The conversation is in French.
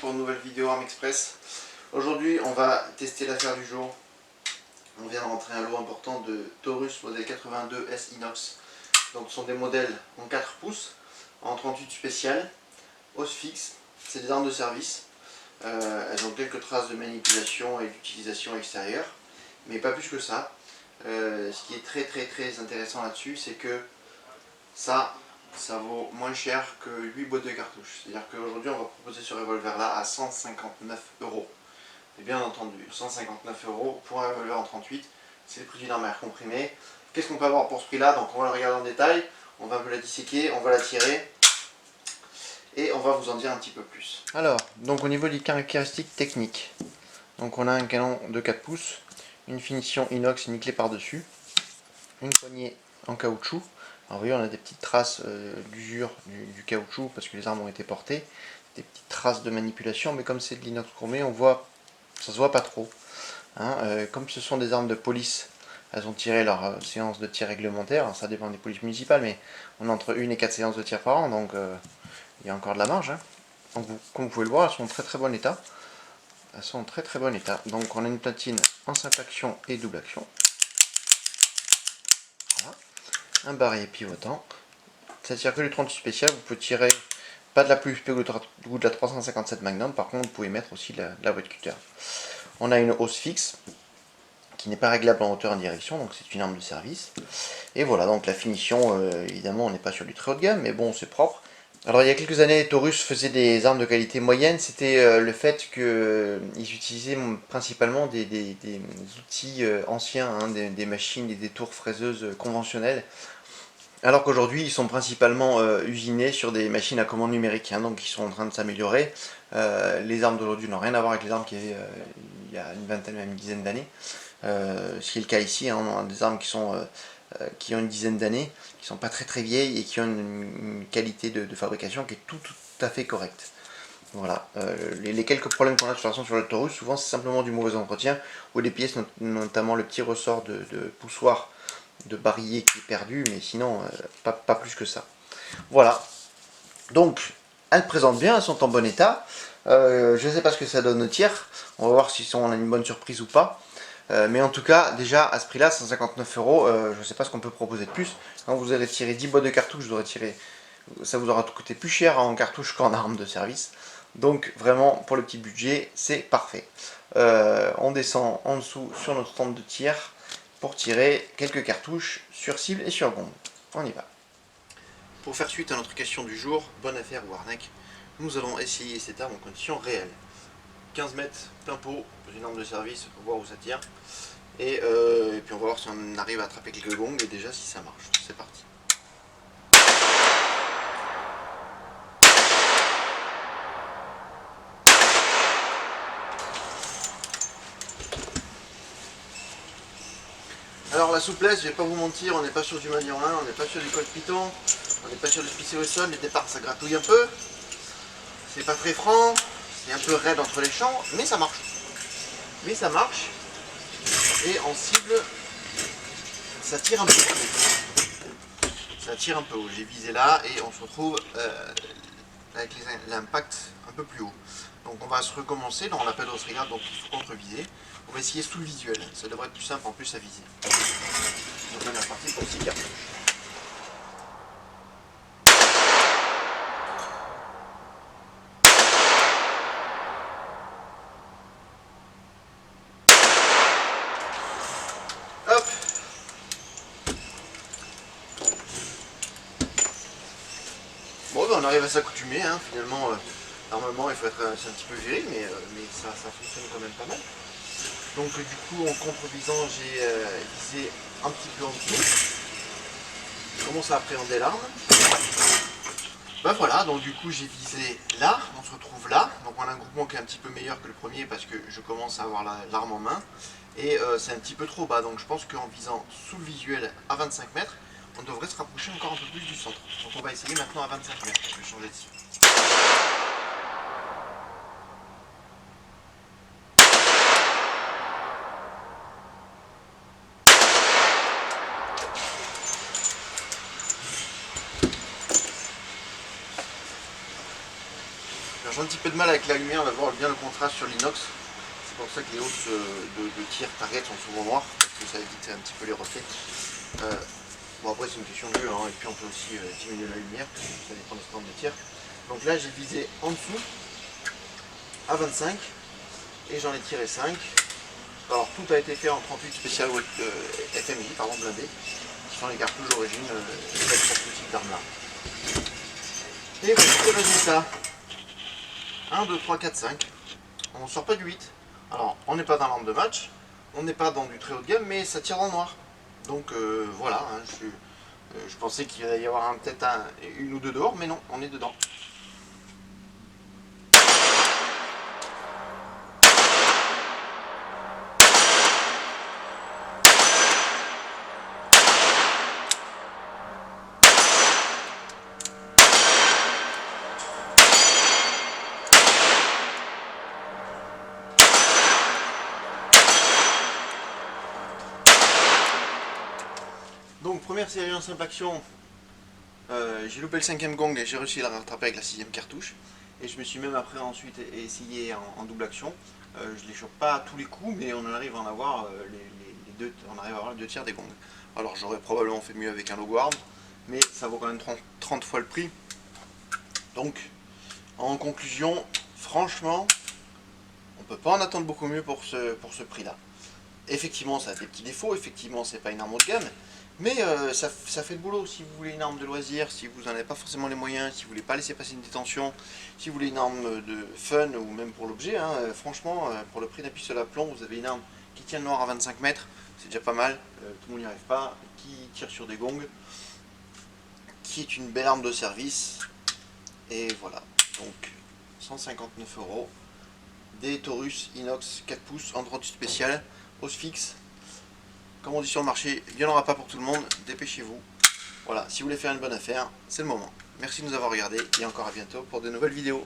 pour une nouvelle vidéo Arme Express. Aujourd'hui on va tester l'affaire du jour. On vient de rentrer un lot important de Taurus modèle 82S inox. Donc ce sont des modèles en 4 pouces, en 38 spécial, hausse fixe, c'est des armes de service. Elles ont quelques traces de manipulation et d'utilisation extérieure, mais pas plus que ça. Ce qui est très intéressant là-dessus, c'est que ça vaut moins cher que 8 boîtes de cartouches. C'est-à-dire qu'aujourd'hui on va proposer ce revolver là à 159 €. Et bien entendu, 159 € pour un revolver en 38, c'est le prix d'une arme à air comprimé. Qu'est-ce qu'on peut avoir pour ce prix là? Donc on va le regarder en détail, on va un peu la disséquer, on va la tirer et on va vous en dire un petit peu plus. Alors, donc au niveau des caractéristiques techniques, donc on a un canon de 4 pouces, une finition inox nickelée par-dessus, une poignée en caoutchouc. Alors vous voyez, on a des petites traces d'usure du caoutchouc parce que les armes ont été portées, des petites traces de manipulation, mais comme c'est de l'inox chromé, on voit, ça se voit pas trop. Hein, comme ce sont des armes de police, elles ont tiré leur séance de tir réglementaire. Alors, ça dépend des polices municipales, mais on a entre 1 et 4 séances de tir par an, donc il y a encore de la marge. Hein. Donc, comme vous pouvez le voir, elles sont en très bon état. Elles sont en très bon état. Donc on a une platine en simple action et double action. Voilà. Un barillet pivotant. Ça tire que du 38 spécial, vous pouvez tirer pas de la plus USP ou de la 357 Magnum, par contre vous pouvez mettre aussi la boîte cutter. On a une hausse fixe qui n'est pas réglable en hauteur en direction, donc c'est une arme de service. Et voilà, donc la finition, évidemment on n'est pas sur du très haut de gamme, mais bon c'est propre. Alors il y a quelques années, Taurus faisait des armes de qualité moyenne, c'était le fait qu'ils utilisaient principalement des outils anciens, hein, des machines et des tours fraiseuses conventionnelles, alors qu'aujourd'hui ils sont principalement usinés sur des machines à commande numérique, hein, donc ils sont en train de s'améliorer. Les armes d'aujourd'hui n'ont rien à voir avec les armes qu'il y avait il y a une vingtaine, même une dizaine d'années. Ce qui est le cas ici, hein, on a des armes qui ont une dizaine d'années, qui sont pas très vieilles et qui ont une qualité de fabrication qui est tout à fait correcte. Voilà. Les quelques problèmes qu'on a de toute façon sur le Taurus, souvent c'est simplement du mauvais entretien, ou des pièces, notamment le petit ressort de poussoir de barillet qui est perdu, mais sinon pas plus que ça. Voilà. Donc elles présentent bien, elles sont en bon état. Je ne sais pas ce que ça donne au tir, on va voir si on a une bonne surprise ou pas. Mais en tout cas, déjà à ce prix là, 159 €, je ne sais pas ce qu'on peut proposer de plus. Quand vous allez tirer 10 boîtes de cartouches, ça vous aura coûté plus cher en cartouches qu'en armes de service. Donc vraiment, pour le petit budget, c'est parfait. On descend en dessous sur notre stand de tir pour tirer quelques cartouches sur cible et sur gombe. On y va. Pour faire suite à notre question du jour, bonne affaire ou arnaque, nous allons essayer cette arme en conditions réelles. 15 mètres, plein pot, une arme de service pour voir où ça tire. Et puis on va voir si on arrive à attraper quelques gongs et déjà si ça marche. C'est parti. Alors la souplesse, je vais pas vous mentir, on n'est pas sur du manieur 1, on n'est pas sur du col Python, on n'est pas sur du spicé au sol, les départs ça gratouille un peu. C'est pas très franc, c'est un peu raide entre les champs, mais ça marche. Mais ça marche. Et en cible, ça tire un peu. Ça tire un peu haut. J'ai visé là et on se retrouve avec l'impact un peu plus haut. Donc on va se recommencer. Là on n'a pas d'autre regard, donc il faut contre-viser. On va essayer sous le visuel. Ça devrait être plus simple en plus à viser. Donc on est reparti pour 6 cartouches. Hop. Bon ben on arrive à s'accoutumer, hein. Finalement normalement il faut être un petit peu viril, mais ça fonctionne quand même pas mal. Donc du coup en contre-visant j'ai visé un petit peu en dessous. Je commence à appréhender l'arme. Ben voilà, donc du coup j'ai visé là, on se retrouve là. Donc on a un groupement qui est un petit peu meilleur que le premier parce que je commence à avoir l'arme en main. Et c'est un petit peu trop bas, donc je pense qu'en visant sous le visuel à 25 mètres, on devrait se rapprocher encore un peu plus du centre. Donc on va essayer maintenant à 25 mètres, je vais changer de cible. Alors, j'ai un petit peu de mal avec la lumière, on va voir bien le contraste sur l'inox. C'est pour ça que les hausses de tir target sont souvent noires, parce que ça évite un petit peu les reflets. Bon, après c'est une question de vue, hein, et puis on peut aussi diminuer la lumière, ça dépend des stands de tir. Donc là j'ai visé en dessous à 25 et j'en ai tiré 5. Alors tout a été fait en 38 spécial FMJ, pardon, blindé, qui sont les cartouches d'origine faites pour ce type d'arme là. Et voici le résultat. 1, 2, 3, 4, 5. On ne sort pas du 8. Alors on n'est pas dans l'arme de match, on n'est pas dans du très haut de gamme, mais ça tire dans le noir. Donc voilà, hein, je pensais qu'il allait y avoir peut-être une ou deux dehors, mais non, on est dedans. Donc première série en simple action, j'ai loupé le 5ème gong et j'ai réussi à la rattraper avec la 6ème cartouche. Et je me suis même après ensuite essayé en double action. Je les chope pas à tous les coups, mais on arrive à en avoir on arrive à avoir les 2 tiers des gongs. Alors j'aurais probablement fait mieux avec un logo arm, mais ça vaut quand même 30 fois le prix. Donc en conclusion, franchement, on peut pas en attendre beaucoup mieux pour ce prix-là. Effectivement, ça a des petits défauts, effectivement, c'est pas une arme haut de gamme, mais ça fait le boulot. Si vous voulez une arme de loisir, si vous n'en avez pas forcément les moyens, si vous voulez pas laisser passer une détention, si vous voulez une arme de fun ou même pour l'objet, hein, franchement, pour le prix d'un pistolet à plomb, vous avez une arme qui tient le noir à 25 mètres, c'est déjà pas mal, tout le monde n'y arrive pas, qui tire sur des gongs, qui est une belle arme de service, et voilà. Donc 159 €, des Taurus inox 4 pouces en 38 spécial, hausse fixe. Comme on dit sur le marché, il n'y en aura pas pour tout le monde, dépêchez-vous. Voilà, si vous voulez faire une bonne affaire, c'est le moment. Merci de nous avoir regardés et encore à bientôt pour de nouvelles vidéos.